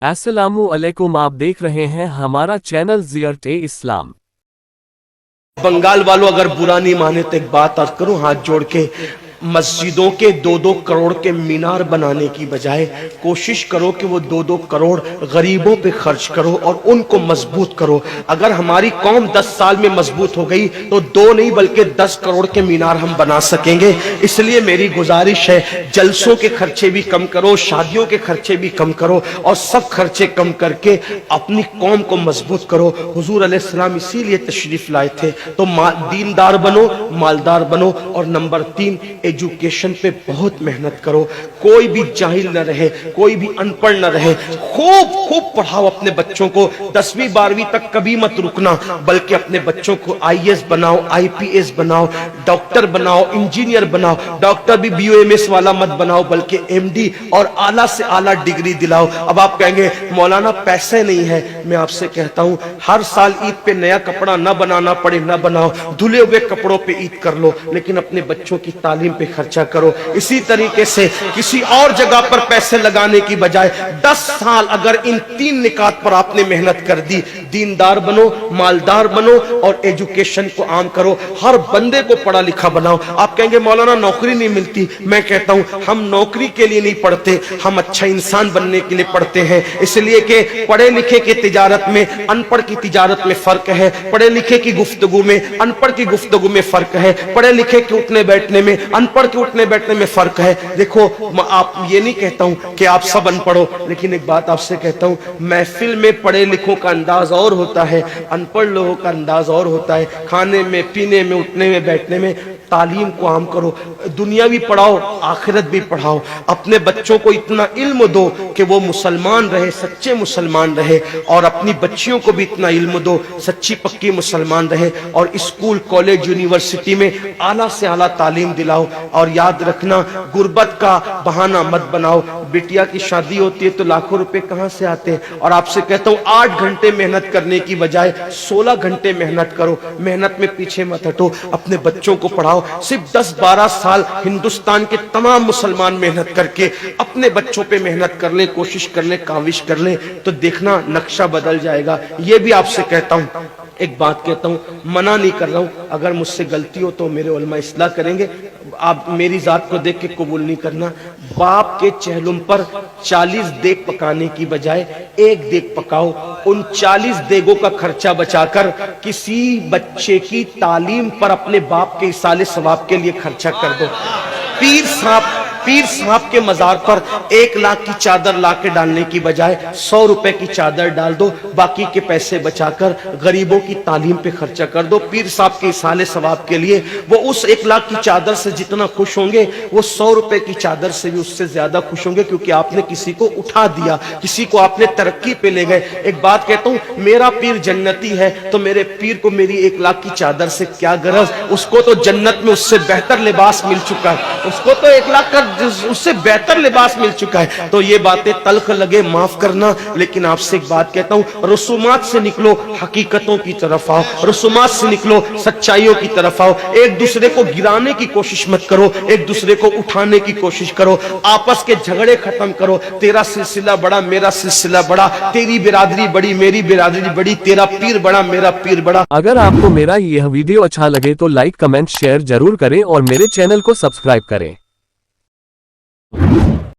अस्सलामुअलैकुम, आप देख रहे हैं हमारा चैनल ज़ियरत-ए इस्लाम। बंगाल वालों अगर बुरा नहीं माने तो एक बात अर्ज करूं हाथ जोड़ के, मस्जिदों के 2-2 करोड़ के मीनार बनाने की बजाय कोशिश करो कि वो 2-2 करोड़ गरीबों पे खर्च करो और उनको मजबूत करो। अगर हमारी कौम 10 साल में मजबूत हो गई तो 2 नहीं बल्कि 10 करोड़ के मीनार हम बना सकेंगे। इसलिए मेरी गुजारिश है, जलसों के खर्चे भी कम करो, शादियों के खर्चे भी कम करो और सब खर्चे कम करके अपनी कौम को मजबूत करो। हुजूर अलैहिस्सलाम इसीलिए तशरीफ लाए थे। तो दीनदार बनो, मालदार बनो और नंबर 3 एजुकेशन पे बहुत मेहनत करो। कोई भी जाहिल न रहे, कोई भी अनपढ़ न रहे। खूब खूब पढ़ाओ अपने बच्चों को। 10वीं 12वीं तक कभी मत रुकना, बल्कि अपने बच्चों को आईएएस बनाओ, आईपीएस बनाओ, डॉक्टर बनाओ, इंजीनियर बनाओ। डॉक्टर भी बीओएमएस वाला मत बनाओ, बल्कि एमडी और आला से आला डिग्री दिलाओ। अब आप कहेंगे मौलाना पैसे नहीं है। मैं आपसे कहता हूं, हर साल ईद पे नया कपड़ा न बनाना पड़े न बनाओ, धुले हुए कपड़ों पे ईद कर लो, लेकिन अपने बच्चों की तालीम पे खर्चा करो। इसी तरीके से किसी और जगह पर पैसे लगाने की बजाय 10 साल अगर इन 3 निकात पर आपने मेहनत कर दी, दीनदार बनो, मालदार बनो और एजुकेशन को आम करो, हर बंदे को पढ़ा लिखा बनाओ। आप कहेंगे मौलाना नौकरी नहीं मिलती। मैं कहता हूं, हम नौकरी के लिए नहीं पढ़ते, हम अच्छा इंसान बनने के लिए पढ़ते हैं। इसलिए कि पढ़े लिखे की तिजारत में अनपढ़ की तिजारत में फर्क है, पढ़े लिखे की गुफ्तगू में अनपढ़ की गुफ्तगू में फर्क है, पढ़े लिखे के उठने बैठने में अनपढ़ के उठने बैठने में फर्क है। देखो, आप ये नहीं कहता हूं कि आप सब अनपढ़ हो, लेकिन एक बात आपसे कहता हूं, महफिल में पढ़े लिखों का अंदाज और होता है, अनपढ़ लोगों का अंदाज और होता है। खाने में, पीने में, उठने में, बैठने में तालीम को आम करो। दुनिया भी पढ़ाओ, आखिरत भी पढ़ाओ। अपने बच्चों को इतना इल्म दो कि वो मुसलमान रहे, सच्चे मुसलमान रहे, और अपनी बच्चियों को भी इतना इल्म दो, सच्ची पक्की मुसलमान रहे। और स्कूल, कॉलेज, यूनिवर्सिटी में आला से आला तालीम दिलाओ। और याद रखना, गुर्बत का बहाना मत बनाओ। बिटिया की शादी होती है तो लाखों रुपए कहां से आते हैं। और आपसे कहता हूं, 8 घंटे मेहनत करने की बजाय 16 घंटे मेहनत करो। मेहनत में पीछे मत हटो, अपने बच्चों को पढ़ाओ। सिर्फ 10-12 साल हिंदुस्तान के तमाम मुसलमान मेहनत करके अपने बच्चों पे मेहनत कर ले, कोशिश कर ले, काविश कर ले, तो देखना नक्शा बदल जाएगा। ये भी आपसे कहता हूं, एक बात कहता हूं, मना नहीं कर रहा हूं, अगर मुझसे गलती हो तो मेरे उलमा इस्लाह करेंगे। आप मेरी जात को देख के कबूल नहीं करना। बाप के चेहलुम पर 40 देग पकाने की बजाय 1 देग पकाओ। उन 40 देगों का खर्चा बचाकर किसी बच्चे की तालीम पर अपने बाप के इसाले सवाब के लिए खर्चा कर दो। पीर साहब के मजार पर 1 लाख की चादर ला के डालने की बजाय 100 रुपए की चादर डाल दो। बाकी के पैसे बचाकर गरीबों की तालीम पे खर्चा कर दो। पीर साहब के इसाले सवाब के लिए वो उस 1 लाख की चादर से जितना खुश होंगे, वो 100 रुपए की चादर से भी उससे ज्यादा खुश होंगे, क्योंकि आपने किसी को उठा दिया, किसी को आपने तरक्की पे ले गए। एक बात कहता हूं, मेरा पीर जन्नती है तो मेरे पीर को मेरी 1 लाख की चादर से क्या गरज। उसको तो जन्नत में उससे बेहतर लिबास मिल चुका है, उसको तो 1 लाख का उससे बेहतर लिबास मिल चुका है। तो ये बातें तल्ख लगे, माफ करना, लेकिन आपसे एक बात कहता हूं, रसूमात से निकलो, हकीकतों की तरफ आओ। रसूमात से निकलो, सच्चाइयों की तरफ आओ। एक दूसरे को गिराने की कोशिश मत करो, एक दूसरे को उठाने की कोशिश करो। आपस के झगड़े खत्म करो। तेरा सिलसिला बड़ा, मेरा सिलसिला बड़ा, तेरी बिरादरी बड़ी, मेरी बिरादरी बड़ी, तेरा पीर बड़ा, मेरा पीर बड़ा। अगर आपको मेरा यह वीडियो अच्छा लगे तो लाइक, कमेंट, शेयर जरूर करें और मेरे चैनल को सब्सक्राइब करें।